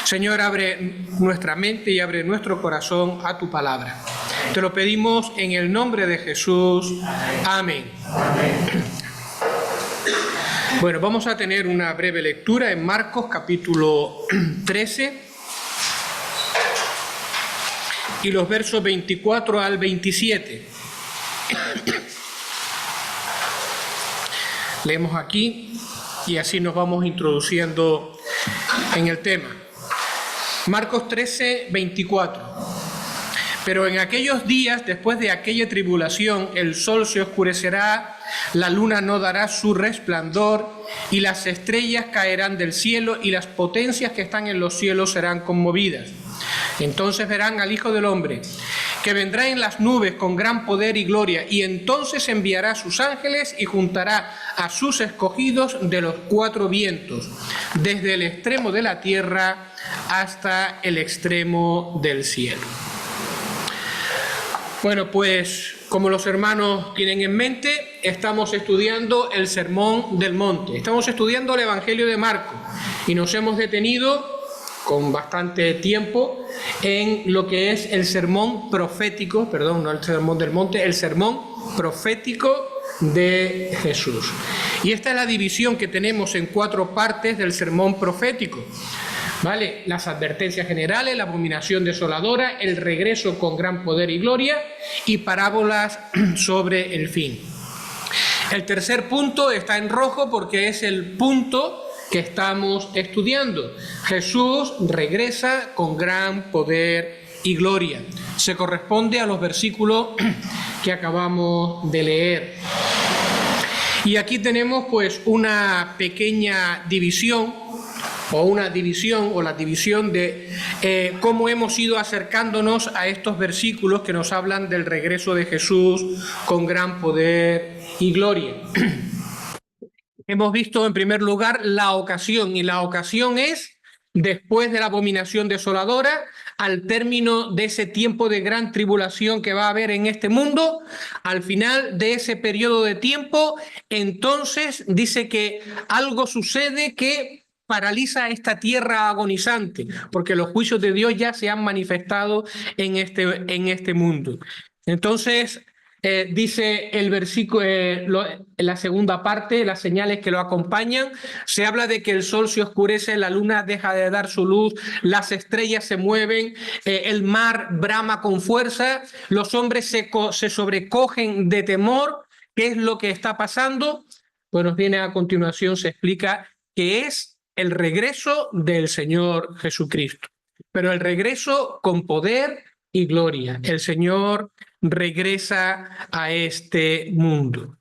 Señor, abre nuestra mente y abre nuestro corazón a tu palabra. Te lo pedimos en el nombre de Jesús. Amén. Bueno, vamos a tener una breve lectura en Marcos capítulo 13 y los versos 24 al 27. Leemos aquí y así nos vamos introduciendo en el tema. Marcos 13, 24. Pero en aquellos días, después de aquella tribulación, el sol se oscurecerá, la luna no dará su resplandor, y las estrellas caerán del cielo, y las potencias que están en los cielos serán conmovidas. Entonces verán al Hijo del Hombre, que vendrá en las nubes con gran poder y gloria, y entonces enviará a sus ángeles y juntará a sus escogidos de los cuatro vientos, desde el extremo de la tierra hasta el extremo del cielo. Bueno, pues como los hermanos tienen en mente, estamos estudiando el Sermón del Monte, estamos estudiando el Evangelio de Marcos y nos hemos detenido con bastante tiempo en lo que es el sermón profético, perdón, no el Sermón del Monte, el sermón profético de Jesús. Y esta es la división que tenemos en cuatro partes del sermón profético. ¿Vale? Las advertencias generales, la abominación desoladora, el regreso con gran poder y gloria y parábolas sobre el fin. El tercer punto está en rojo porque es el punto que estamos estudiando. Jesús regresa con gran poder y gloria. Se corresponde a los versículos que acabamos de leer. Y aquí tenemos pues una pequeña división o la división de cómo hemos ido acercándonos a estos versículos que nos hablan del regreso de Jesús con gran poder y gloria. Hemos visto en primer lugar la ocasión, y la ocasión es después de la abominación desoladora, al término de ese tiempo de gran tribulación que va a haber en este mundo, al final de ese periodo de tiempo, entonces dice que algo sucede que paraliza esta tierra agonizante, porque los juicios de Dios ya se han manifestado en este mundo. Entonces, dice el versículo, en la segunda parte, las señales que lo acompañan, se habla de que el sol se oscurece, la luna deja de dar su luz, las estrellas se mueven, el mar brama con fuerza, los hombres se sobrecogen de temor. ¿Qué es lo que está pasando? Pues nos viene a continuación, se explica que es el regreso del Señor Jesucristo, pero el regreso con poder y gloria. El Señor regresa a este mundo.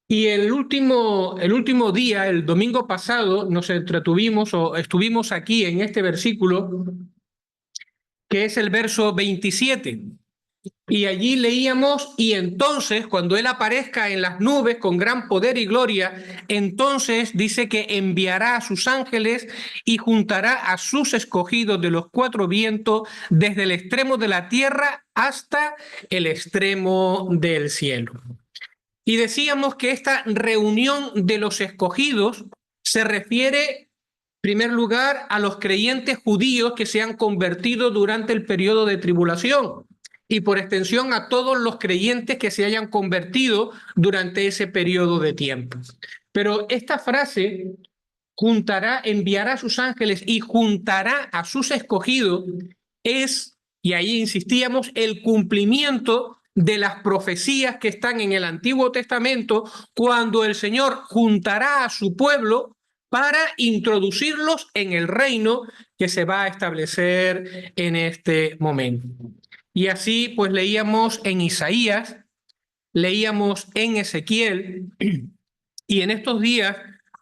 Y el último día, el domingo pasado, nos entretuvimos o estuvimos aquí en este versículo, que es el verso 27. Y allí leíamos, y entonces, cuando Él aparezca en las nubes con gran poder y gloria, entonces dice que enviará a sus ángeles y juntará a sus escogidos de los cuatro vientos desde el extremo de la tierra hasta el extremo del cielo. Y decíamos que esta reunión de los escogidos se refiere, en primer lugar, a los creyentes judíos que se han convertido durante el periodo de tribulación, y por extensión a todos los creyentes que se hayan convertido durante ese periodo de tiempo. Pero esta frase, enviará a sus ángeles y juntará a sus escogidos, es, y ahí insistíamos, el cumplimiento de las profecías que están en el Antiguo Testamento, cuando el Señor juntará a su pueblo para introducirlos en el reino que se va a establecer en este momento. Y así pues leíamos en Isaías, leíamos en Ezequiel, y en estos días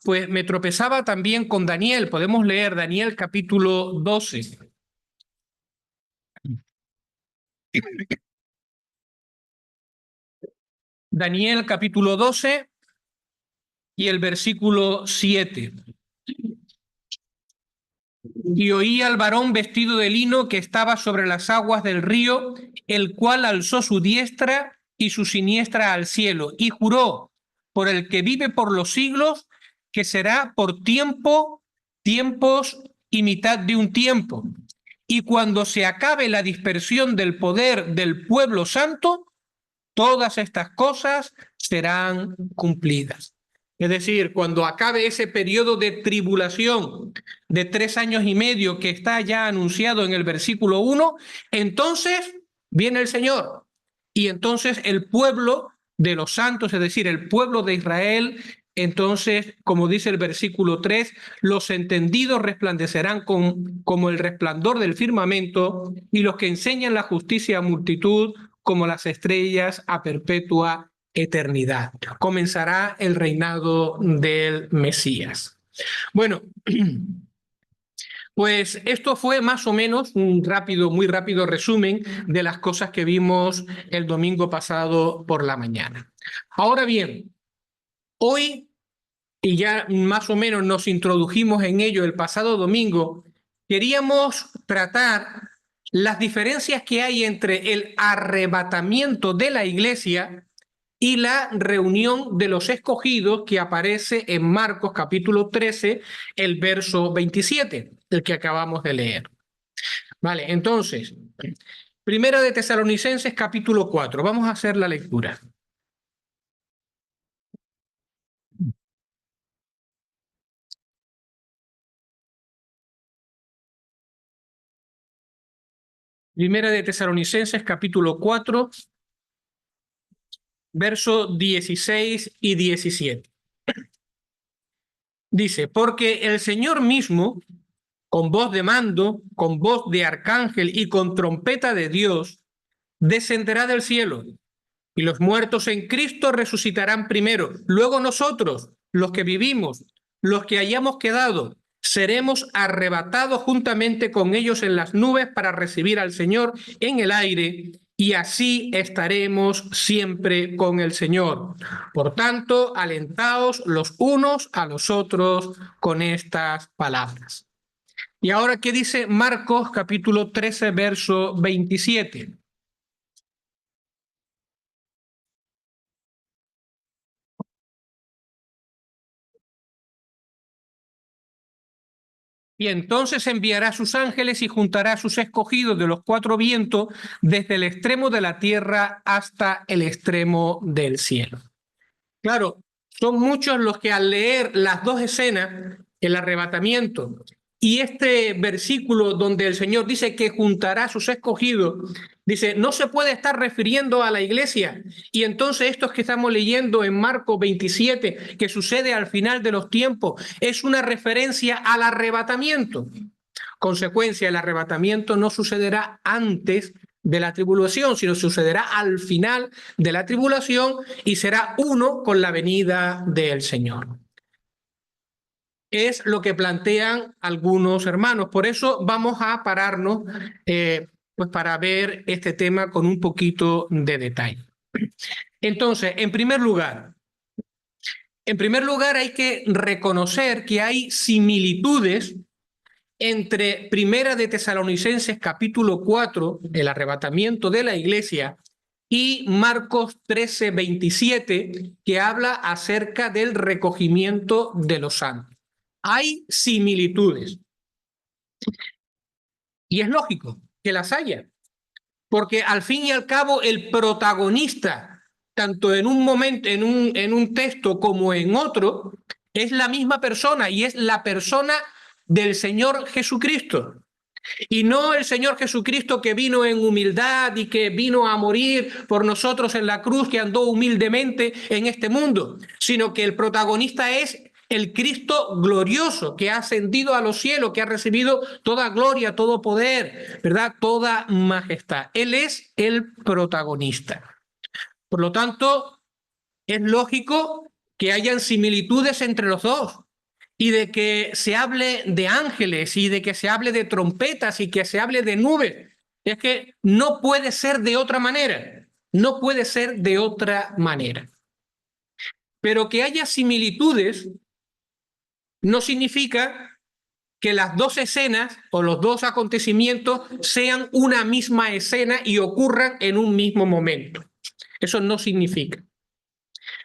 pues me tropezaba también con Daniel. Podemos leer Daniel capítulo 12. Daniel capítulo 12 y el versículo 7. Y oí al varón vestido de lino que estaba sobre las aguas del río, el cual alzó su diestra y su siniestra al cielo, y juró por el que vive por los siglos, que será por tiempos y mitad de un tiempo. Y cuando se acabe la dispersión del poder del pueblo santo, todas estas cosas serán cumplidas. Es decir, cuando acabe ese periodo de tribulación de 3 años y medio que está ya anunciado en el versículo 1, entonces viene el Señor. Y entonces el pueblo de los santos, es decir, el pueblo de Israel, entonces, como dice el versículo 3, los entendidos resplandecerán como el resplandor del firmamento, y los que enseñan la justicia a multitud como las estrellas a perpetua eternidad. Comenzará el reinado del Mesías. Bueno, pues esto fue más o menos un muy rápido resumen de las cosas que vimos el domingo pasado por la mañana. Ahora bien, hoy, y ya más o menos nos introdujimos en ello el pasado domingo, queríamos tratar las diferencias que hay entre el arrebatamiento de la iglesia y la reunión de los escogidos que aparece en Marcos capítulo 13, el verso 27, el que acabamos de leer. Vale, entonces, Primera de Tesalonicenses capítulo 4, vamos a hacer la lectura. Primera de Tesalonicenses capítulo 4, versos 16 y 17. Dice, porque el Señor mismo, con voz de mando, con voz de arcángel y con trompeta de Dios, descenderá del cielo, y los muertos en Cristo resucitarán primero. Luego nosotros, los que vivimos, los que hayamos quedado, seremos arrebatados juntamente con ellos en las nubes para recibir al Señor en el aire, y así estaremos siempre con el Señor. Por tanto, alentaos los unos a los otros con estas palabras. Y ahora, ¿qué dice Marcos capítulo 13, verso 27? Y entonces enviará a sus ángeles y juntará a sus escogidos de los 4 vientos desde el extremo de la tierra hasta el extremo del cielo. Claro, son muchos los que al leer las dos escenas, el arrebatamiento y este versículo donde el Señor dice que juntará a sus escogidos, dice, no se puede estar refiriendo a la iglesia. Y entonces estos que estamos leyendo en Marcos 27, que sucede al final de los tiempos, es una referencia al arrebatamiento. Consecuencia, el arrebatamiento no sucederá antes de la tribulación, sino sucederá al final de la tribulación y será uno con la venida del Señor. Es lo que plantean algunos hermanos. Por eso vamos a pararnos pues para ver este tema con un poquito de detalle. Entonces, en primer lugar hay que reconocer que hay similitudes entre Primera de Tesalonicenses capítulo 4, el arrebatamiento de la iglesia, y Marcos 13, 27, que habla acerca del recogimiento de los santos. Hay similitudes. Y es lógico que las haya, porque al fin y al cabo el protagonista, tanto en un momento, en un texto como en otro, es la misma persona y es la persona del Señor Jesucristo. Y no el Señor Jesucristo que vino en humildad y que vino a morir por nosotros en la cruz, que andó humildemente en este mundo, sino que el protagonista es el Cristo glorioso, que ha ascendido a los cielos, que ha recibido toda gloria, todo poder, ¿verdad? Toda majestad. Él es el protagonista. Por lo tanto, es lógico que hayan similitudes entre los dos y de que se hable de ángeles y de que se hable de trompetas y que se hable de nubes. Es que no puede ser de otra manera. No puede ser de otra manera. Pero que haya similitudes no significa que las dos escenas o los dos acontecimientos sean una misma escena y ocurran en un mismo momento. Eso no significa.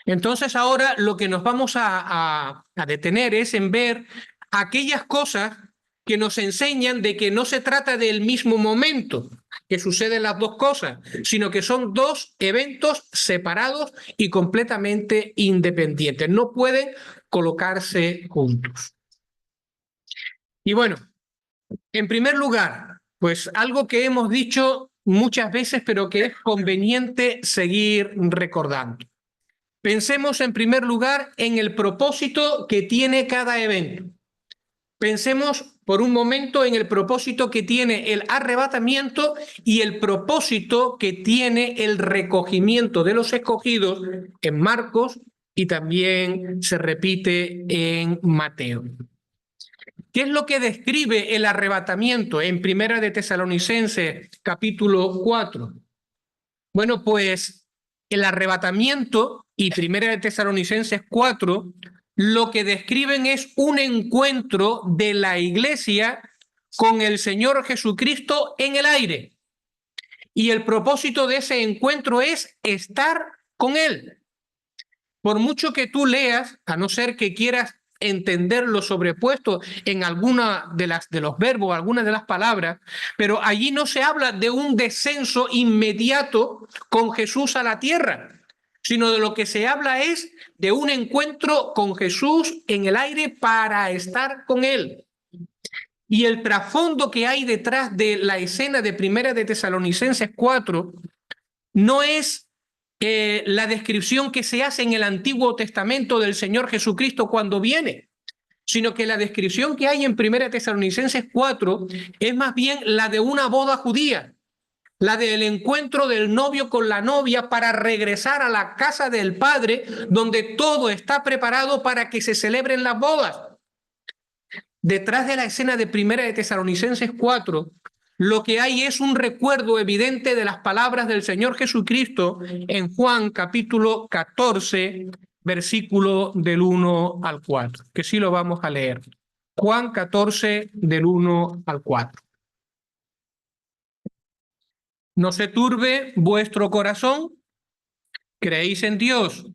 Entonces ahora lo que nos vamos a detener es en ver aquellas cosas que nos enseñan de que no se trata del mismo momento que suceden las dos cosas, sino que son dos eventos separados y completamente independientes. No pueden colocarse juntos. Y bueno, en primer lugar, pues algo que hemos dicho muchas veces, pero que es conveniente seguir recordando. Pensemos en primer lugar en el propósito que tiene cada evento. Pensemos por un momento en el propósito que tiene el arrebatamiento y el propósito que tiene el recogimiento de los escogidos en Marcos y también se repite en Mateo. ¿Qué es lo que describe el arrebatamiento en Primera de Tesalonicenses, capítulo 4? Bueno, pues el arrebatamiento y Primera de Tesalonicenses 4 lo que describen es un encuentro de la iglesia con el Señor Jesucristo en el aire. Y el propósito de ese encuentro es estar con Él. Por mucho que tú leas, a no ser que quieras entender lo sobrepuesto en alguna de los verbos, algunas de las palabras, pero allí no se habla de un descenso inmediato con Jesús a la tierra, sino de lo que se habla es de un encuentro con Jesús en el aire para estar con Él. Y el trasfondo que hay detrás de la escena de Primera de Tesalonicenses 4 no es la descripción que se hace en el Antiguo Testamento del Señor Jesucristo cuando viene, sino que la descripción que hay en 1 Tesalonicenses 4 es más bien la de una boda judía, la del encuentro del novio con la novia para regresar a la casa del Padre, donde todo está preparado para que se celebren las bodas. Detrás de la escena de 1 Tesalonicenses 4, lo que hay es un recuerdo evidente de las palabras del Señor Jesucristo en Juan capítulo 14, versículo del 1 al 4, que sí lo vamos a leer. Juan 14, del 1 al 4. No se turbe vuestro corazón, creéis en Dios,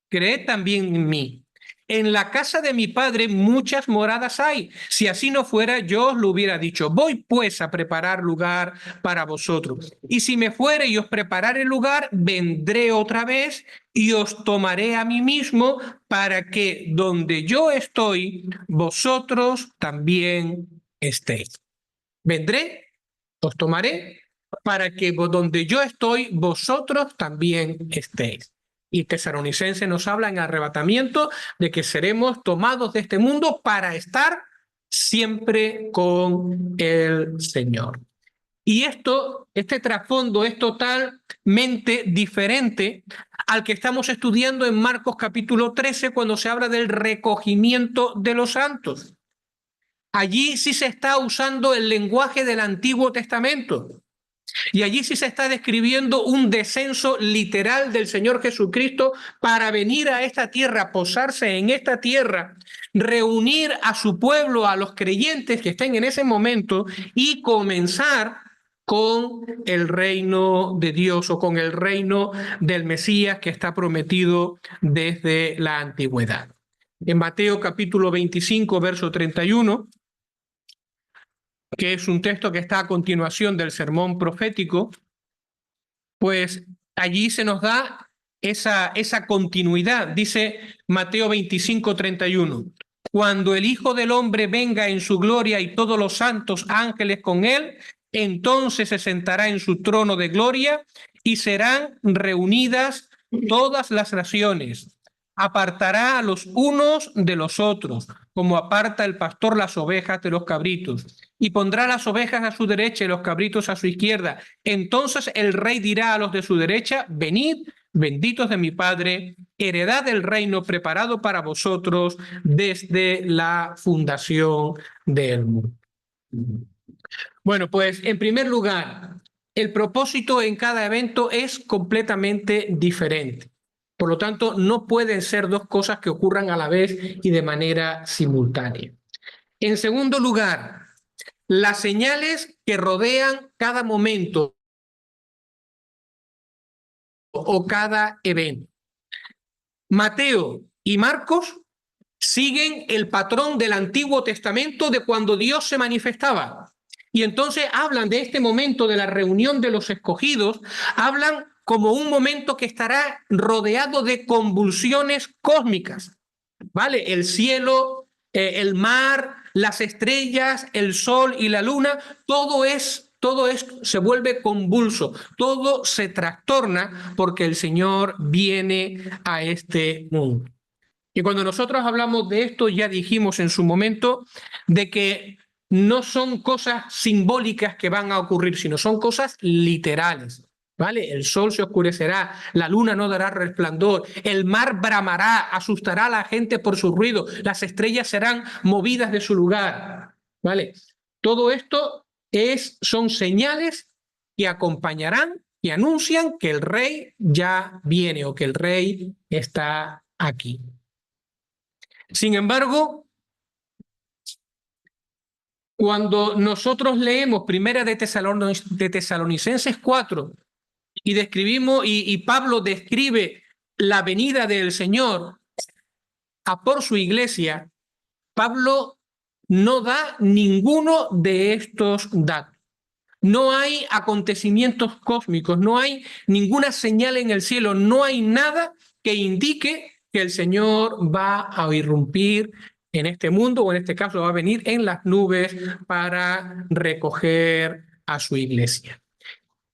creed también en mí. En la casa de mi Padre muchas moradas hay. Si así no fuera, yo os lo hubiera dicho. Voy pues a preparar lugar para vosotros. Y si me fuere y os preparare lugar, vendré otra vez y os tomaré a mí mismo para que donde yo estoy, vosotros también estéis. Vendré, os tomaré, para que donde yo estoy, vosotros también estéis. Y Tesalonicenses nos habla en arrebatamiento de que seremos tomados de este mundo para estar siempre con el Señor. Y este trasfondo es totalmente diferente al que estamos estudiando en Marcos capítulo 13 cuando se habla del recogimiento de los santos. Allí sí se está usando el lenguaje del Antiguo Testamento. Y allí sí se está describiendo un descenso literal del Señor Jesucristo para venir a esta tierra, posarse en esta tierra, reunir a su pueblo, a los creyentes que estén en ese momento y comenzar con el reino de Dios o con el reino del Mesías que está prometido desde la antigüedad. En Mateo capítulo 25, verso 31, que es un texto que está a continuación del sermón profético, pues allí se nos da esa continuidad. Dice Mateo 25, 31. Cuando el Hijo del Hombre venga en su gloria y todos los santos ángeles con él, entonces se sentará en su trono de gloria y serán reunidas todas las naciones. Apartará a los unos de los otros, como aparta el pastor las ovejas de los cabritos, y pondrá las ovejas a su derecha y los cabritos a su izquierda. Entonces el rey dirá a los de su derecha: venid, benditos de mi Padre, heredad del reino preparado para vosotros desde la fundación del mundo. Bueno, pues en primer lugar, el propósito en cada evento es completamente diferente. Por lo tanto, no pueden ser dos cosas que ocurran a la vez y de manera simultánea. En segundo lugar, las señales que rodean cada momento o cada evento. Mateo y Marcos siguen el patrón del Antiguo Testamento de cuando Dios se manifestaba. Y entonces hablan de este momento de la reunión de los escogidos, hablan como un momento que estará rodeado de convulsiones cósmicas, ¿vale? El cielo, el mar, las estrellas, el sol y la luna, todo se vuelve convulso, todo se trastorna porque el Señor viene a este mundo. Y cuando nosotros hablamos de esto, ya dijimos en su momento de que no son cosas simbólicas que van a ocurrir, sino son cosas literales, ¿vale? El sol se oscurecerá, la luna no dará resplandor, el mar bramará, asustará a la gente por su ruido, las estrellas serán movidas de su lugar, ¿vale? Todo esto son señales que acompañarán y anuncian que el rey ya viene o que el rey está aquí. Sin embargo, cuando nosotros leemos Primera de Tesalonicenses 4 y describimos, y Pablo describe la venida del Señor a por su iglesia, Pablo no da ninguno de estos datos. No hay acontecimientos cósmicos, no hay ninguna señal en el cielo, no hay nada que indique que el Señor va a irrumpir en este mundo, o en este caso va a venir en las nubes para recoger a su iglesia.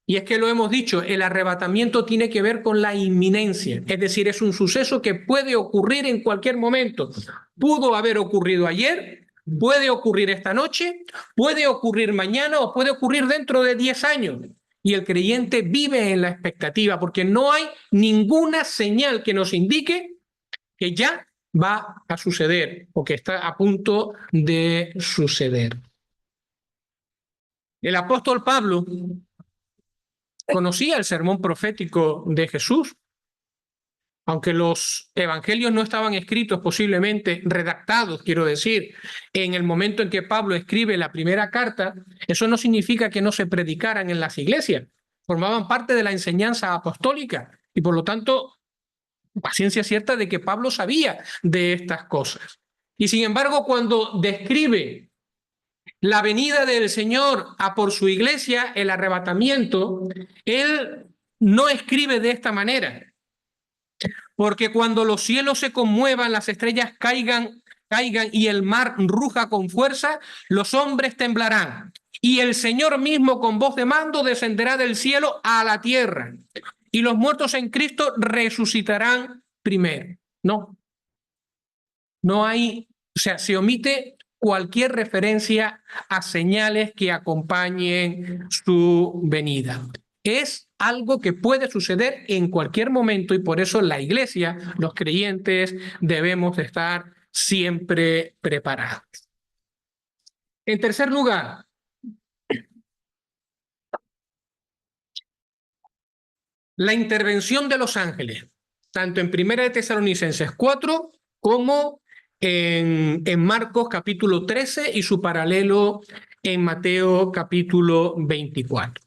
Y es que lo hemos dicho, el arrebatamiento tiene que ver con la inminencia, es decir, es un suceso que puede ocurrir en cualquier momento. Pudo haber ocurrido ayer, puede ocurrir esta noche, puede ocurrir mañana o puede ocurrir dentro de 10 años. Y el creyente vive en la expectativa porque no hay ninguna señal que nos indique que ya va a suceder o que está a punto de suceder. El apóstol Pablo conocía el sermón profético de Jesús, aunque los evangelios no estaban escritos, posiblemente redactados, quiero decir, en el momento en que Pablo escribe la primera carta, eso no significa que no se predicaran en las iglesias, formaban parte de la enseñanza apostólica y por lo tanto, a ciencia cierta de que Pablo sabía de estas cosas. Y sin embargo, cuando describe la venida del Señor a por su iglesia, el arrebatamiento, él no escribe de esta manera. Porque cuando los cielos se conmuevan, las estrellas caigan y el mar ruja con fuerza, los hombres temblarán. Y el Señor mismo con voz de mando descenderá del cielo a la tierra. Y los muertos en Cristo resucitarán primero. No hay, o sea, se omite cualquier referencia a señales que acompañen su venida. Es algo que puede suceder en cualquier momento y por eso la iglesia, los creyentes, debemos estar siempre preparados. En tercer lugar, la intervención de los ángeles, tanto en Primera de Tesalonicenses 4 como en Marcos capítulo 13 y su paralelo en Mateo capítulo 24.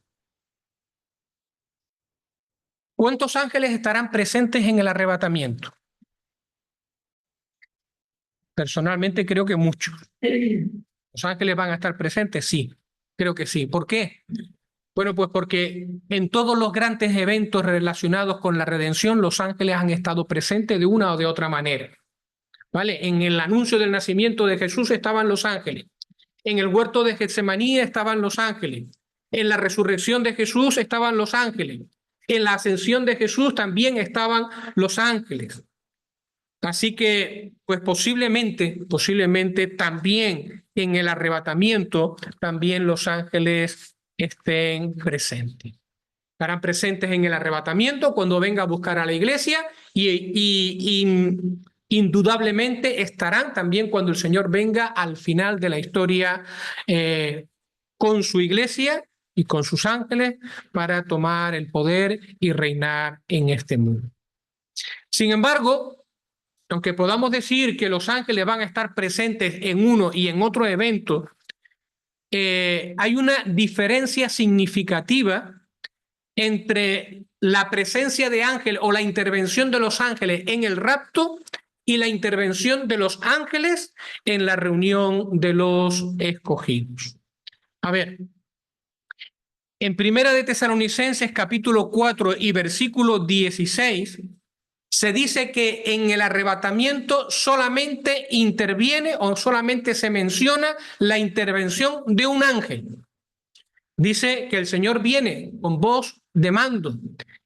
¿Cuántos ángeles estarán presentes en el arrebatamiento? Personalmente creo que muchos. ¿Los ángeles van a estar presentes? Sí, creo que sí. ¿Por qué? Bueno, pues porque en todos los grandes eventos relacionados con la redención, los ángeles han estado presentes de una o de otra manera. ¿Vale? En el anuncio del nacimiento de Jesús estaban los ángeles. En el huerto de Getsemaní estaban los ángeles. En la resurrección de Jesús estaban los ángeles. En la ascensión de Jesús también estaban los ángeles. Así que, pues posiblemente también en el arrebatamiento, también los ángeles estén presentes. Estarán presentes en el arrebatamiento cuando venga a buscar a la iglesia y indudablemente estarán también cuando el Señor venga al final de la historia con su iglesia y con sus ángeles para tomar el poder y reinar en este mundo. Sin embargo, aunque podamos decir que los ángeles van a estar presentes en uno y en otro evento, hay una diferencia significativa entre la presencia de ángeles o la intervención de los ángeles en el rapto y la intervención de los ángeles en la reunión de los escogidos. A ver, en Primera de Tesalonicenses capítulo 4 y versículo 16 se dice que en el arrebatamiento solamente interviene o solamente se menciona la intervención de un ángel. Dice que el Señor viene con voz de mando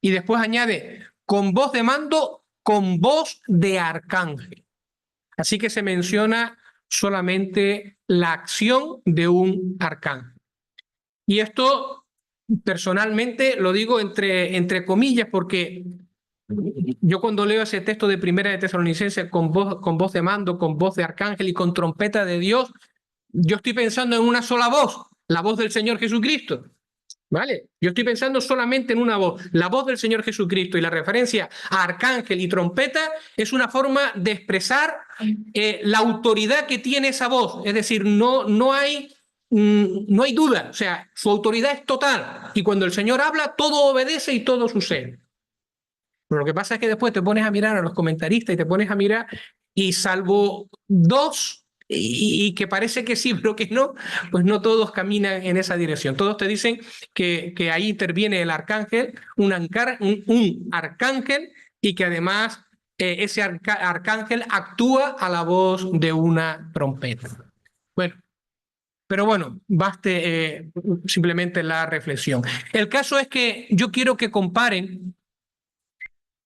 y después añade con voz de mando, con voz de arcángel. Así que se menciona solamente la acción de un arcángel. Y esto personalmente lo digo entre comillas porque yo cuando leo ese texto de Primera de Tesalonicenses con voz de mando, con voz de arcángel y con trompeta de Dios, yo estoy pensando en una sola voz, la voz del Señor Jesucristo. ¿Vale? Yo estoy pensando solamente en una voz, la voz del Señor Jesucristo, y la referencia a arcángel y trompeta es una forma de expresar la autoridad que tiene esa voz. Es decir, no hay duda, o sea, su autoridad es total. Y cuando el Señor habla, todo obedece y todo sucede. Pero lo que pasa es que después te pones a mirar a los comentaristas y te pones a mirar y salvo dos y que parece que sí, pero que no, pues no todos caminan en esa dirección. Todos te dicen que ahí interviene el arcángel, un arcángel, y que además ese arcángel actúa a la voz de una trompeta. Bueno, pero bueno, baste simplemente la reflexión. El caso es que yo quiero que comparen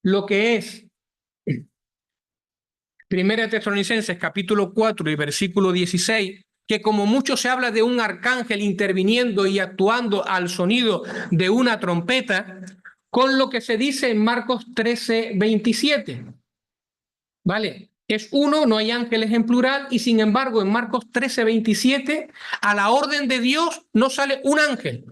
lo que es Primera de Tesalonicenses capítulo 4 y versículo 16, que como mucho se habla de un arcángel interviniendo y actuando al sonido de una trompeta, con lo que se dice en Marcos 13, 27. ¿Vale? Es uno, no hay ángeles en plural, y sin embargo en Marcos 13, 27, a la orden de Dios no sale un ángel,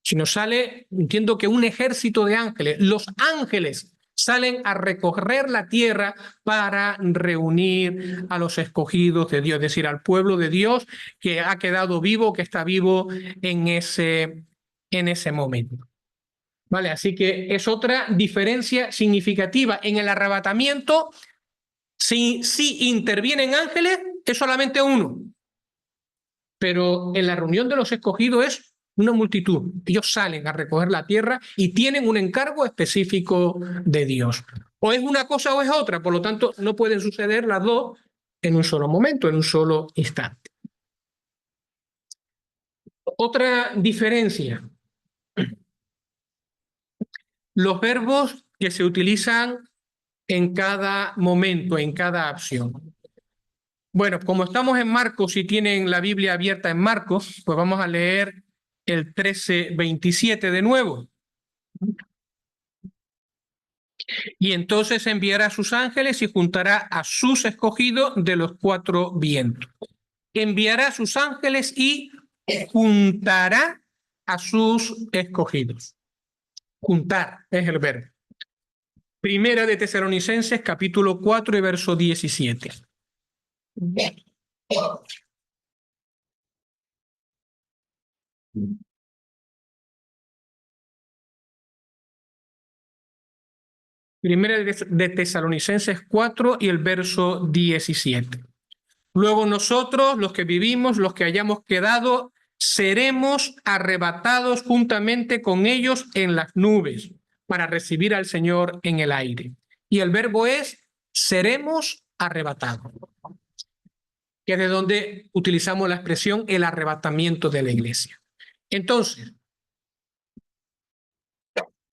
sino sale, entiendo que un ejército de ángeles. Los ángeles salen a recorrer la tierra para reunir a los escogidos de Dios, es decir, al pueblo de Dios que ha quedado vivo, que está vivo en ese momento. ¿Vale? Así que es otra diferencia significativa. En el arrebatamiento, si intervienen ángeles, es solamente uno. Pero en la reunión de los escogidos es una multitud. Ellos salen a recoger la tierra y tienen un encargo específico de Dios. O es una cosa o es otra, por lo tanto no pueden suceder las dos en un solo momento, en un solo instante. Otra diferencia. Los verbos que se utilizan en cada momento, en cada acción. Bueno, como estamos en Marcos y tienen la Biblia abierta en Marcos, pues vamos a leer el 13:27 de nuevo. Y entonces enviará a sus ángeles y juntará a sus escogidos de los cuatro vientos. Enviará a sus ángeles y juntará a sus escogidos. Juntar es el verbo. Primera de Tesalonicenses, capítulo 4 y verso 17. Primera de Tesalonicenses 4 y el verso 17. Luego nosotros, los que vivimos, los que hayamos quedado, seremos arrebatados juntamente con ellos en las nubes para recibir al Señor en el aire. Y el verbo es seremos arrebatados, que es de donde utilizamos la expresión el arrebatamiento de la iglesia. Entonces,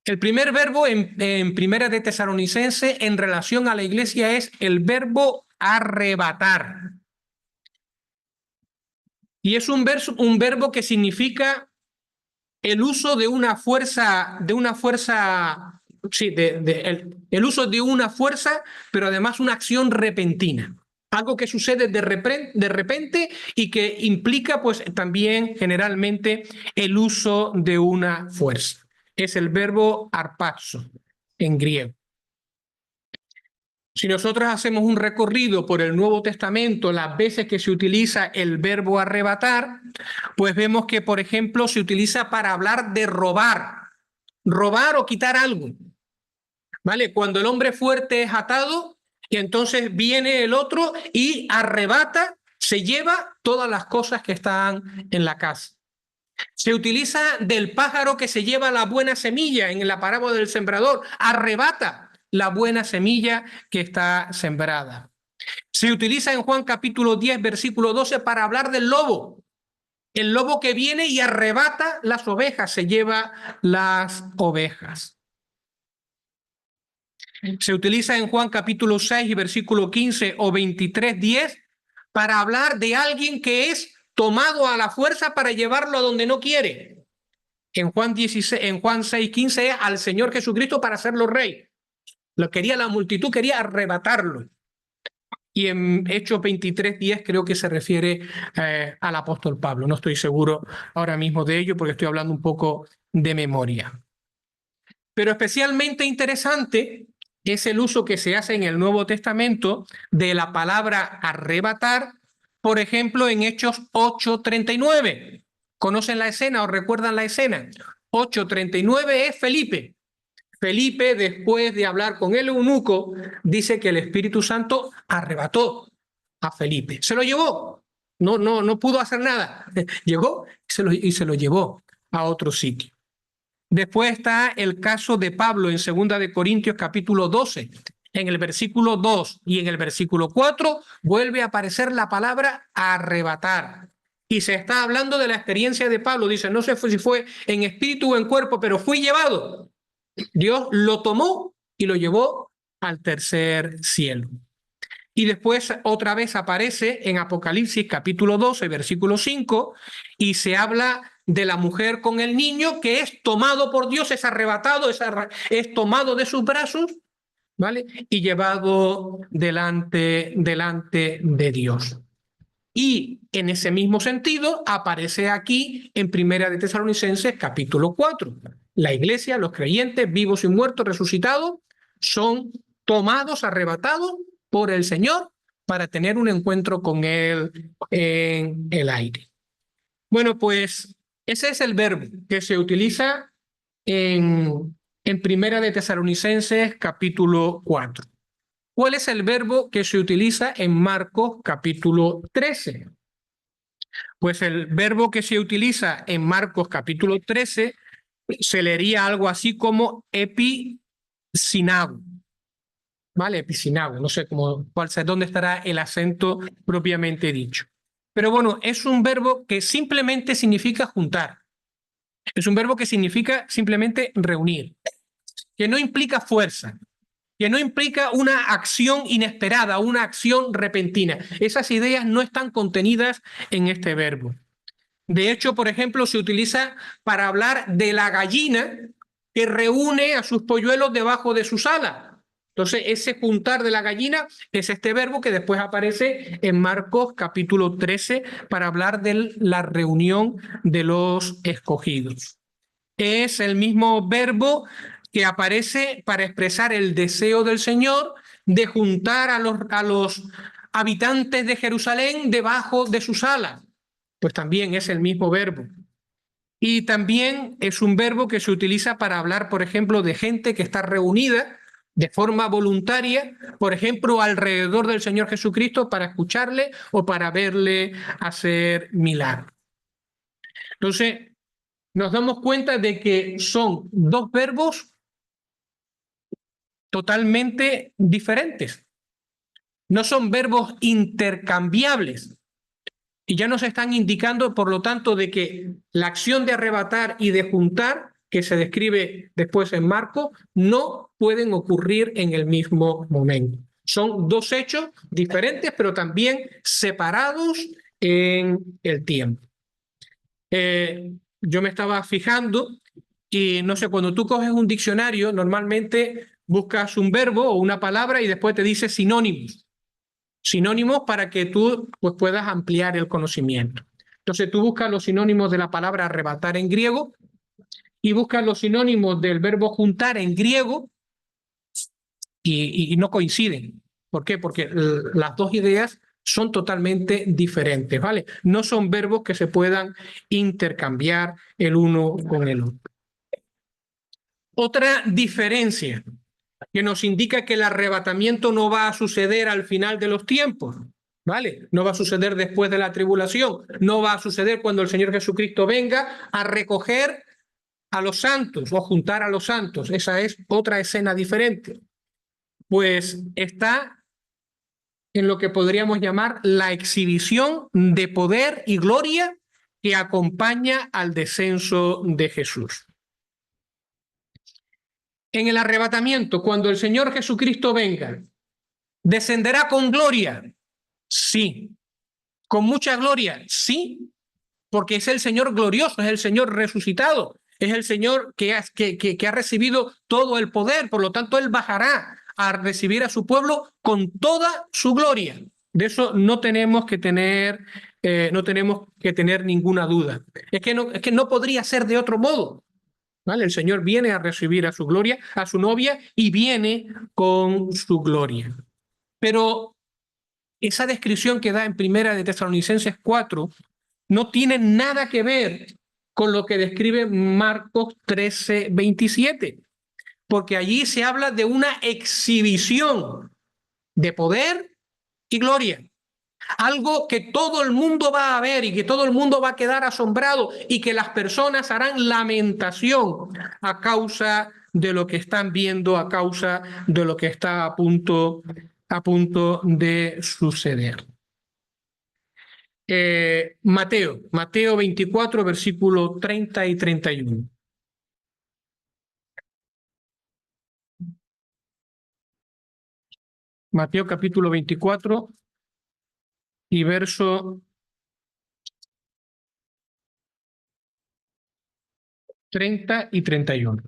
el primer verbo en Primera de Tesalonicense en relación a la iglesia es el verbo arrebatar. Y es un verbo que significa el uso de una fuerza, el uso de una fuerza, pero además una acción repentina. Algo que sucede de repente y que implica pues también generalmente el uso de una fuerza. Es el verbo arpazo en griego. Si nosotros hacemos un recorrido por el Nuevo Testamento, las veces que se utiliza el verbo arrebatar, pues vemos que, por ejemplo, se utiliza para hablar de robar o quitar algo. ¿Vale? Cuando el hombre fuerte es atado, Y entonces viene el otro y arrebata, se lleva todas las cosas que están en la casa. Se utiliza del pájaro que se lleva la buena semilla en la parábola del sembrador, arrebata la buena semilla que está sembrada. Se utiliza en Juan capítulo 10, versículo 12 para hablar del lobo. El lobo que viene y arrebata las ovejas, se lleva las ovejas. Se utiliza en Juan capítulo 6 y versículo 15 o 23, 10 para hablar de alguien que es tomado a la fuerza para llevarlo a donde no quiere. En Juan 6, 15 es al Señor Jesucristo para hacerlo rey. Lo quería la multitud, quería arrebatarlo. Y en Hechos 23, 10 creo que se refiere al apóstol Pablo. No estoy seguro ahora mismo de ello porque estoy hablando un poco de memoria. Pero especialmente interesante es el uso que se hace en el Nuevo Testamento de la palabra arrebatar, por ejemplo, en Hechos 8:39. ¿Conocen la escena o recuerdan la escena? 8:39 es Felipe. Felipe, después de hablar con el eunuco, dice que el Espíritu Santo arrebató a Felipe. Se lo llevó. No pudo hacer nada. Llegó y se lo llevó a otro sitio. Después está el caso de Pablo en 2 de Corintios capítulo 12. En el versículo 2 y en el versículo 4 vuelve a aparecer la palabra arrebatar. Y se está hablando de la experiencia de Pablo. Dice, no sé si fue en espíritu o en cuerpo, pero fui llevado. Dios lo tomó y lo llevó al tercer cielo. Y después otra vez aparece en Apocalipsis capítulo 12, versículo 5, y se habla de la mujer con el niño que es tomado por Dios, es arrebatado, es tomado de sus brazos, ¿vale? Y llevado delante de Dios. Y en ese mismo sentido aparece aquí en Primera de Tesalonicenses capítulo 4. La iglesia, los creyentes, vivos y muertos, resucitados, son tomados, arrebatados por el Señor para tener un encuentro con Él en el aire. Bueno, pues ese es el verbo que se utiliza en Primera de Tesalonicenses capítulo 4. ¿Cuál es el verbo que se utiliza en Marcos capítulo 13? Pues el verbo que se utiliza en Marcos capítulo 13 se leería algo así como epicinago. ¿Vale? Epicinago, no sé dónde estará el acento propiamente dicho. Pero bueno, es un verbo que simplemente significa juntar. Es un verbo que significa simplemente reunir, que no implica fuerza, que no implica una acción inesperada, una acción repentina. Esas ideas no están contenidas en este verbo. De hecho, por ejemplo, se utiliza para hablar de la gallina que reúne a sus polluelos debajo de sus alas. Entonces, ese juntar de la gallina es este verbo que después aparece en Marcos capítulo 13 para hablar de la reunión de los escogidos. Es el mismo verbo que aparece para expresar el deseo del Señor de juntar a los habitantes de Jerusalén debajo de sus alas. Pues también es el mismo verbo. Y también es un verbo que se utiliza para hablar, por ejemplo, de gente que está reunida de forma voluntaria, por ejemplo, alrededor del Señor Jesucristo para escucharle o para verle hacer milagros. Entonces, nos damos cuenta de que son dos verbos totalmente diferentes. No son verbos intercambiables. Y ya nos están indicando, por lo tanto, de que la acción de arrebatar y de juntar, que se describe después en Marcos, no pueden ocurrir en el mismo momento. Son dos hechos diferentes, pero también separados en el tiempo. Yo me estaba fijando y no sé, cuando tú coges un diccionario, normalmente buscas un verbo o una palabra y después te dice sinónimos. Sinónimos para que tú pues, puedas ampliar el conocimiento. Entonces tú buscas los sinónimos de la palabra arrebatar en griego y buscas los sinónimos del verbo juntar en griego y no coinciden. ¿Por qué? Porque las dos ideas son totalmente diferentes, ¿vale? No son verbos que se puedan intercambiar el uno con el otro. Otra diferencia que nos indica que el arrebatamiento no va a suceder al final de los tiempos, ¿vale? No va a suceder después de la tribulación, no va a suceder cuando el Señor Jesucristo venga a recoger a los santos o juntar a los santos. Esa es otra escena diferente. Pues está en lo que podríamos llamar la exhibición de poder y gloria que acompaña al descenso de Jesús. En el arrebatamiento, cuando el Señor Jesucristo venga, ¿descenderá con gloria? Sí. ¿Con mucha gloria? Sí, porque es el Señor glorioso, es el Señor resucitado, es el Señor que ha recibido todo el poder, por lo tanto Él bajará a recibir a su pueblo con toda su gloria. De eso no tenemos que tener, no tenemos que tener ninguna duda. Es que no podría ser de otro modo. ¿Vale? El Señor viene a recibir a su gloria, a su novia, y viene con su gloria. Pero esa descripción que da en Primera de Tesalonicenses 4 no tiene nada que ver con lo que describe Marcos 13:27, porque allí se habla de una exhibición de poder y gloria. Algo que todo el mundo va a ver y que todo el mundo va a quedar asombrado y que las personas harán lamentación a causa de lo que están viendo, a causa de lo que está a punto de suceder. Mateo 24, versículo 30 y 31. Mateo capítulo 24 y verso 30 y 31.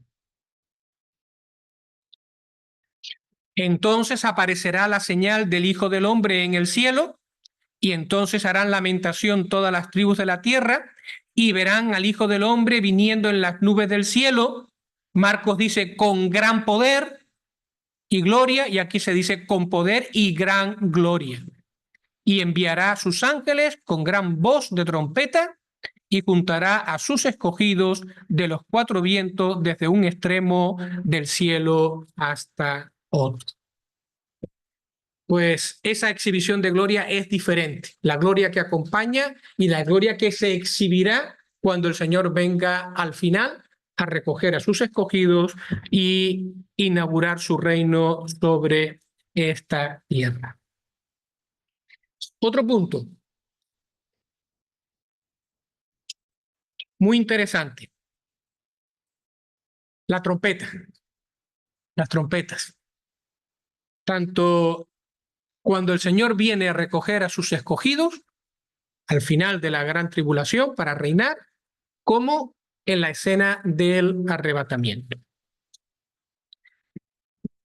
Entonces aparecerá la señal del Hijo del Hombre en el cielo, y entonces harán lamentación todas las tribus de la tierra, y verán al Hijo del Hombre viniendo en las nubes del cielo. Marcos dice con gran poder y gloria, y aquí se dice con poder y gran gloria. Y enviará a sus ángeles con gran voz de trompeta, y juntará a sus escogidos de los cuatro vientos desde un extremo del cielo hasta otro. Pues esa exhibición de gloria es diferente, la gloria que acompaña y la gloria que se exhibirá cuando el Señor venga al final a recoger a sus escogidos y inaugurar su reino sobre esta tierra. Otro punto muy interesante, la trompeta, las trompetas. Tanto cuando el Señor viene a recoger a sus escogidos al final de la gran tribulación para reinar, como en la escena del arrebatamiento.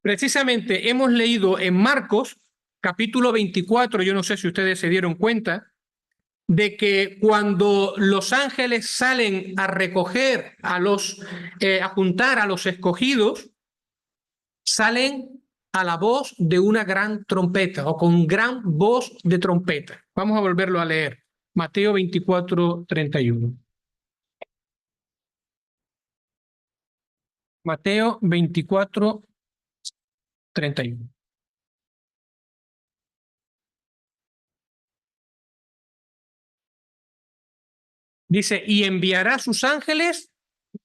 Precisamente hemos leído en Marcos, capítulo 24, yo no sé si ustedes se dieron cuenta, de que cuando los ángeles salen a recoger a juntar a los escogidos, salen a la voz de una gran trompeta o con gran voz de trompeta. Vamos a volverlo a leer. Mateo 24, 31. Mateo 24, 31. Dice, y enviará sus ángeles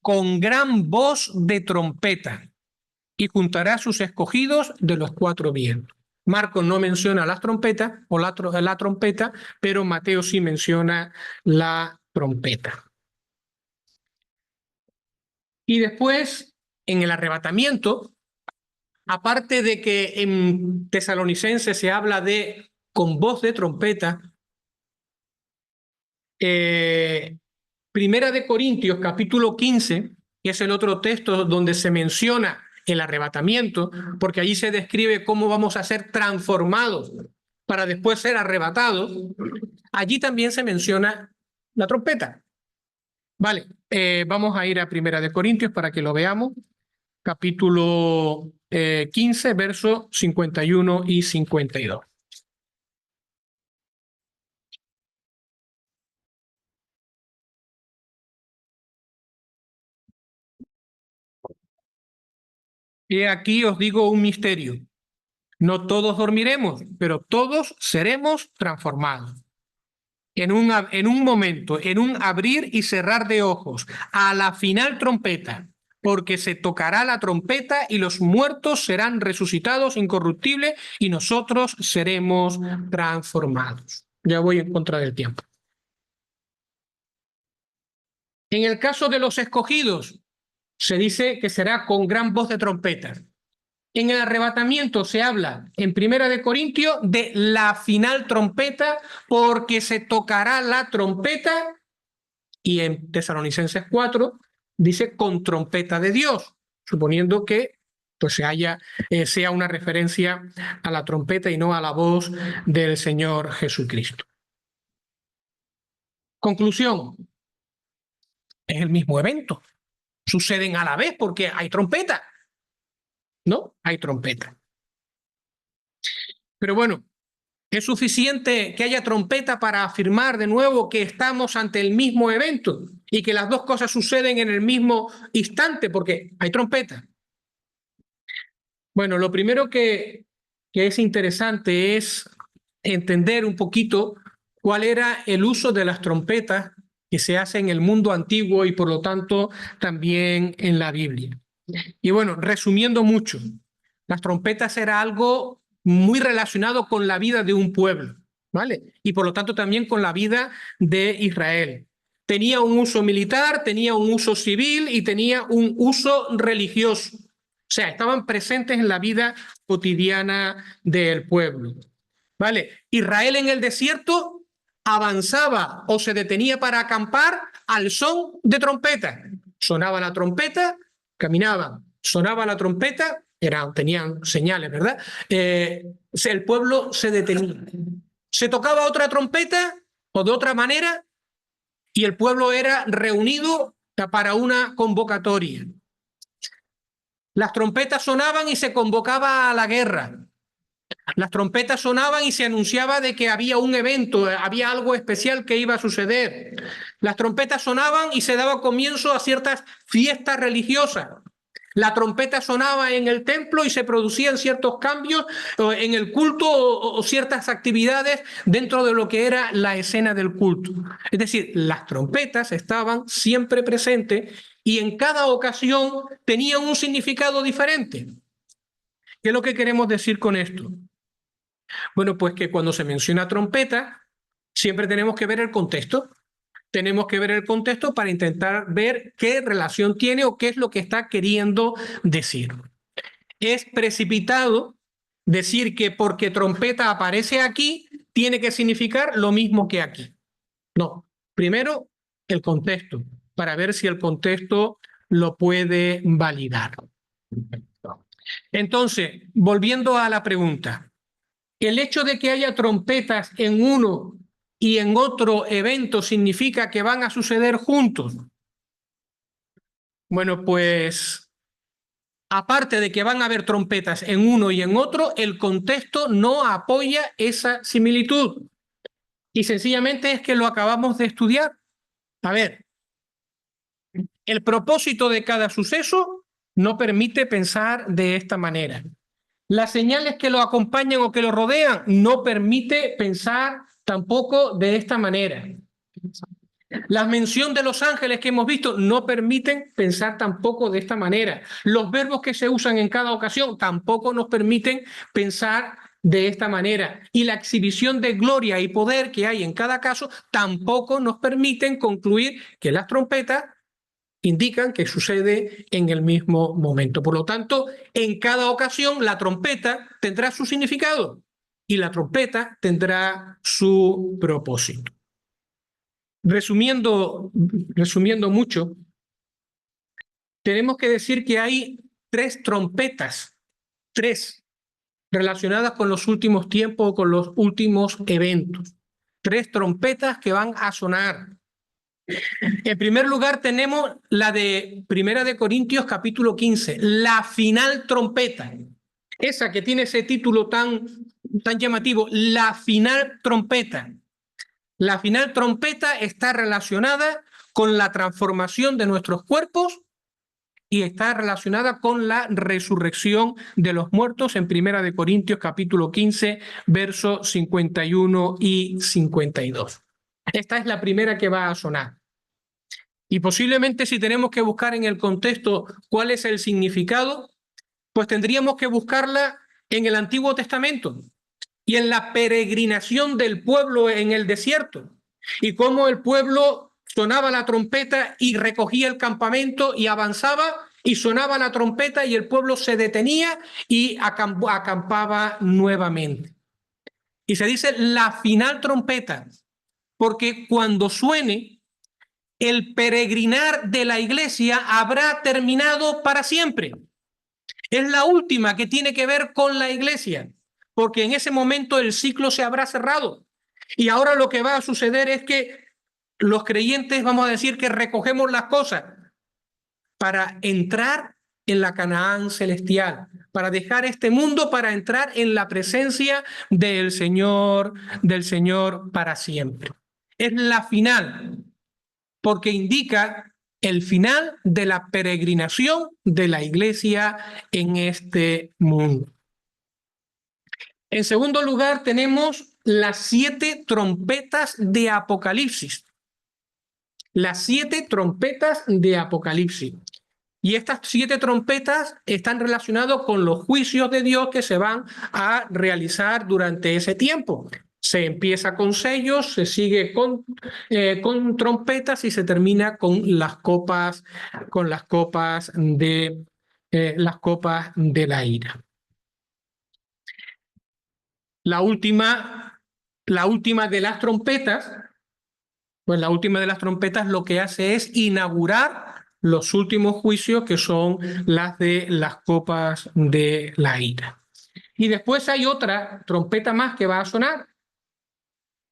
con gran voz de trompeta y juntará a sus escogidos de los cuatro vientos. Marcos no menciona las trompetas o la trompeta, pero Mateo sí menciona la trompeta. Y después, en el arrebatamiento, aparte de que en Tesalonicenses se habla de con voz de trompeta, Primera de Corintios, capítulo 15, que es el otro texto donde se menciona el arrebatamiento, porque allí se describe cómo vamos a ser transformados para después ser arrebatados. Allí también se menciona la trompeta. Vale, vamos a ir a Primera de Corintios para que lo veamos. Capítulo 15, versos 51 y 52. He aquí os digo un misterio. No todos dormiremos, pero todos seremos transformados. En un momento, en un abrir y cerrar de ojos, a la final trompeta, porque se tocará la trompeta y los muertos serán resucitados incorruptibles y nosotros seremos transformados. Ya voy en contra del tiempo. En el caso de los escogidos, se dice que será con gran voz de trompeta. En el arrebatamiento se habla en 1 Corintios de la final trompeta, porque se tocará la trompeta, y en Tesalonicenses 4 dice con trompeta de Dios, suponiendo que pues sea una referencia a la trompeta y no a la voz del Señor Jesucristo. Conclusión, es el mismo evento, suceden a la vez porque hay trompeta. ¿No? Hay trompeta. Pero bueno, ¿es suficiente que haya trompeta para afirmar de nuevo que estamos ante el mismo evento y que las dos cosas suceden en el mismo instante porque hay trompeta? Bueno, lo primero que es interesante es entender un poquito cuál era el uso de las trompetas que se hace en el mundo antiguo y por lo tanto también en la Biblia. Y bueno, resumiendo mucho, las trompetas era algo muy relacionado con la vida de un pueblo, ¿vale? Y por lo tanto también con la vida de Israel. Tenía un uso militar, tenía un uso civil y tenía un uso religioso. O sea, estaban presentes en la vida cotidiana del pueblo, ¿vale? Israel en el desierto avanzaba o se detenía para acampar al son de trompeta. Sonaba la trompeta, caminaban, sonaba la trompeta, tenían señales, ¿verdad? El pueblo se detenía. Se tocaba otra trompeta o de otra manera y el pueblo era reunido para una convocatoria. Las trompetas sonaban y se convocaba a la guerra. Las trompetas sonaban y se anunciaba de que había un evento, había algo especial que iba a suceder. Las trompetas sonaban y se daba comienzo a ciertas fiestas religiosas. La trompeta sonaba en el templo y se producían ciertos cambios en el culto o ciertas actividades dentro de lo que era la escena del culto. Es decir, las trompetas estaban siempre presentes y en cada ocasión tenían un significado diferente. ¿Qué es lo que queremos decir con esto? Bueno, pues que cuando se menciona trompeta, siempre tenemos que ver el contexto. Tenemos que ver el contexto para intentar ver qué relación tiene o qué es lo que está queriendo decir. Es precipitado decir que porque trompeta aparece aquí, tiene que significar lo mismo que aquí. No, primero el contexto, para ver si el contexto lo puede validar. Entonces, volviendo a la pregunta, ¿el hecho de que haya trompetas en uno y en otro evento significa que van a suceder juntos? Bueno, pues aparte de que van a haber trompetas en uno y en otro, el contexto no apoya esa similitud. Y sencillamente es que lo acabamos de estudiar. A ver, el propósito de cada suceso no permite pensar de esta manera. Las señales que lo acompañan o que lo rodean no permite pensar tampoco de esta manera. La mención de los ángeles que hemos visto no permiten pensar tampoco de esta manera. Los verbos que se usan en cada ocasión tampoco nos permiten pensar de esta manera. Y la exhibición de gloria y poder que hay en cada caso tampoco nos permiten concluir que las trompetas indican que sucede en el mismo momento. Por lo tanto, en cada ocasión la trompeta tendrá su significado y la trompeta tendrá su propósito. Resumiendo mucho, tenemos que decir que hay 3 trompetas, 3, relacionadas con los últimos tiempos o con los últimos eventos. 3 trompetas que van a sonar. En primer lugar tenemos la de 1 Corintios capítulo 15, la final trompeta. Esa que tiene ese título tan llamativo, la final trompeta. La final trompeta está relacionada con la transformación de nuestros cuerpos y está relacionada con la resurrección de los muertos en 1 Corintios capítulo 15, versos 51 y 52. Esta es la primera que va a sonar. Y posiblemente si tenemos que buscar en el contexto cuál es el significado, pues tendríamos que buscarla en el Antiguo Testamento y en la peregrinación del pueblo en el desierto, y cómo el pueblo sonaba la trompeta y recogía el campamento y avanzaba, y sonaba la trompeta y el pueblo se detenía y acampaba nuevamente. Y se dice la final trompeta, porque cuando suene, el peregrinar de la iglesia habrá terminado para siempre. Es la última que tiene que ver con la iglesia, porque en ese momento el ciclo se habrá cerrado. Y ahora lo que va a suceder es que los creyentes, vamos a decir, que recogemos las cosas para entrar en la Canaán celestial, para dejar este mundo, para entrar en la presencia del Señor para siempre. Es la final, porque indica el final de la peregrinación de la iglesia en este mundo. En segundo lugar, tenemos las 7 trompetas de Apocalipsis. Las 7 trompetas de Apocalipsis. Y estas 7 trompetas están relacionadas con los juicios de Dios que se van a realizar durante ese tiempo. Se empieza con sellos, se sigue con trompetas y se termina con las copas de la ira. La última de las trompetas, pues la última de las trompetas lo que hace es inaugurar los últimos juicios, que son las de las copas de la ira. Y después hay otra trompeta más que va a sonar,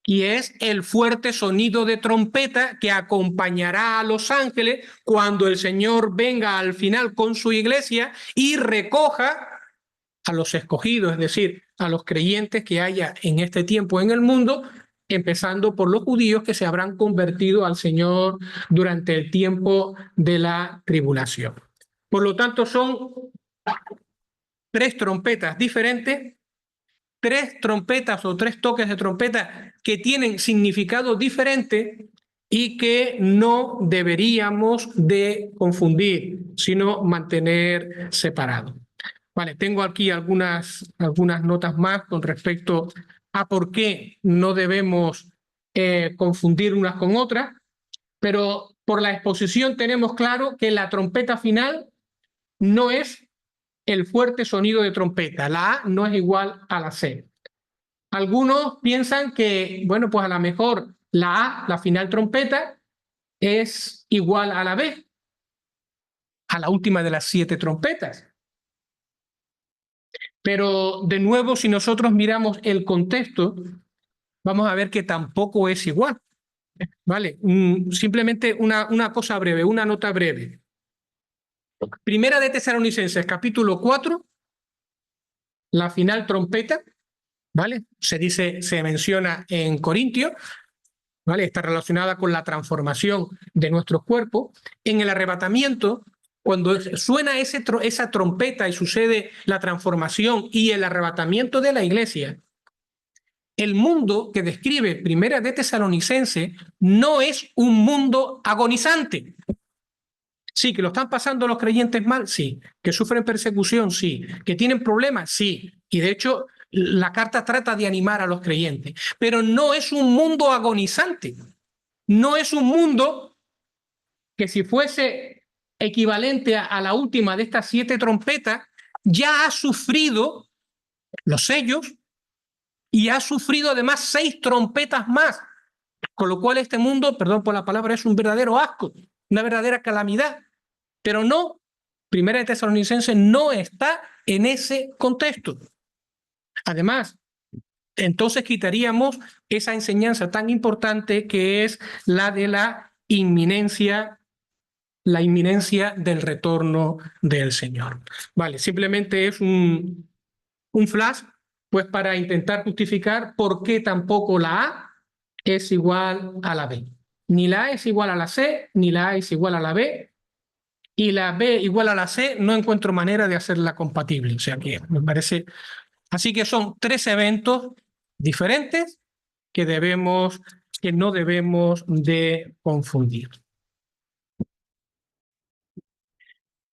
y es el fuerte sonido de trompeta que acompañará a los ángeles cuando el Señor venga al final con su iglesia y recoja a los escogidos, es decir, a los creyentes que haya en este tiempo en el mundo, empezando por los judíos que se habrán convertido al Señor durante el tiempo de la tribulación. Por lo tanto, son 3 trompetas diferentes, 3 trompetas o 3 toques de trompeta que tienen significado diferente y que no deberíamos de confundir, sino mantener separados. Vale, tengo aquí algunas notas más con respecto a por qué no debemos confundir unas con otras, pero por la exposición tenemos claro que la trompeta final no es el fuerte sonido de trompeta. La A no es igual a la C. Algunos piensan que, bueno, pues a lo mejor la A, la final trompeta, es igual a la B, a la última de las 7 trompetas. Pero de nuevo, si nosotros miramos el contexto, vamos a ver que tampoco es igual. ¿Vale? Simplemente una cosa breve, una nota breve. Primera de Tesalonicenses, capítulo 4, la final trompeta, ¿vale? Se menciona en Corintios, ¿vale? Está relacionada con la transformación de nuestros cuerpos. En el arrebatamiento, cuando suena esa trompeta y sucede la transformación y el arrebatamiento de la iglesia, el mundo que describe Primera de Tesalonicenses no es un mundo agonizante. Sí, que lo están pasando los creyentes mal, sí. Que sufren persecución, sí. Que tienen problemas, sí. Y de hecho, la carta trata de animar a los creyentes. Pero no es un mundo agonizante. No es un mundo que, si fuese equivalente a la última de estas 7 trompetas, ya ha sufrido los sellos y ha sufrido además 6 trompetas más. Con lo cual este mundo, perdón por la palabra, es un verdadero asco, una verdadera calamidad. Pero no, Primera de Tesalonicenses no está en ese contexto. Además, entonces quitaríamos esa enseñanza tan importante que es la de la inminencia del retorno del Señor. Vale, simplemente es un flash, pues para intentar justificar por qué tampoco la A es igual a la B. Ni la A es igual a la C, ni la A es igual a la B. y la B igual a la C, no encuentro manera de hacerla compatible. O sea que me parece... Así que son 3 eventos diferentes que no debemos de confundir.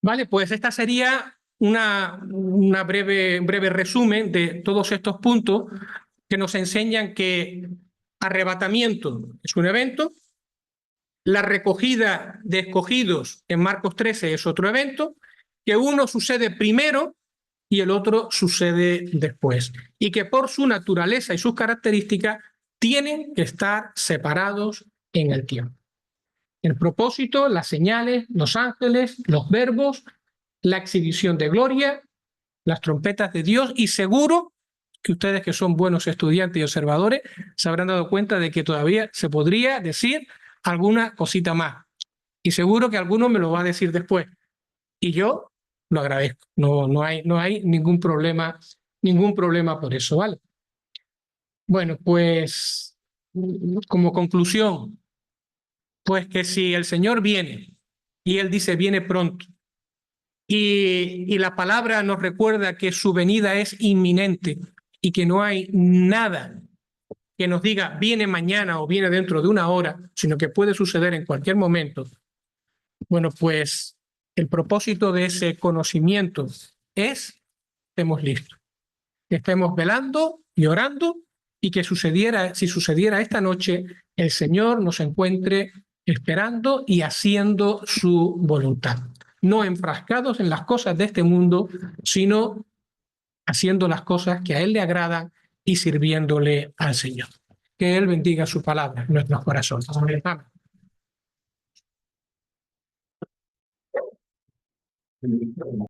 Vale, pues esta sería un breve resumen de todos estos puntos que nos enseñan que arrebatamiento es un evento, la recogida de escogidos en Marcos 13 es otro evento, que uno sucede primero y el otro sucede después, y que por su naturaleza y sus características tienen que estar separados en el tiempo. El propósito, las señales, los ángeles, los verbos, la exhibición de gloria, las trompetas de Dios, y seguro que ustedes, que son buenos estudiantes y observadores, se habrán dado cuenta de que todavía se podría decir alguna cosita más. Y seguro que alguno me lo va a decir después. Y yo lo agradezco. No hay ningún problema por eso, ¿vale? Bueno, pues como conclusión, pues que si el Señor viene, y Él dice viene pronto, y la palabra nos recuerda que su venida es inminente y que no hay nada que nos diga viene mañana o viene dentro de una hora, sino que puede suceder en cualquier momento. Bueno, pues el propósito de ese conocimiento es que estemos listos, que estemos velando y orando, y que si sucediera esta noche, el Señor nos encuentre esperando y haciendo su voluntad. No enfrascados en las cosas de este mundo, sino haciendo las cosas que a Él le agradan y sirviéndole al Señor. Que Él bendiga su palabra en nuestros corazones. Amén.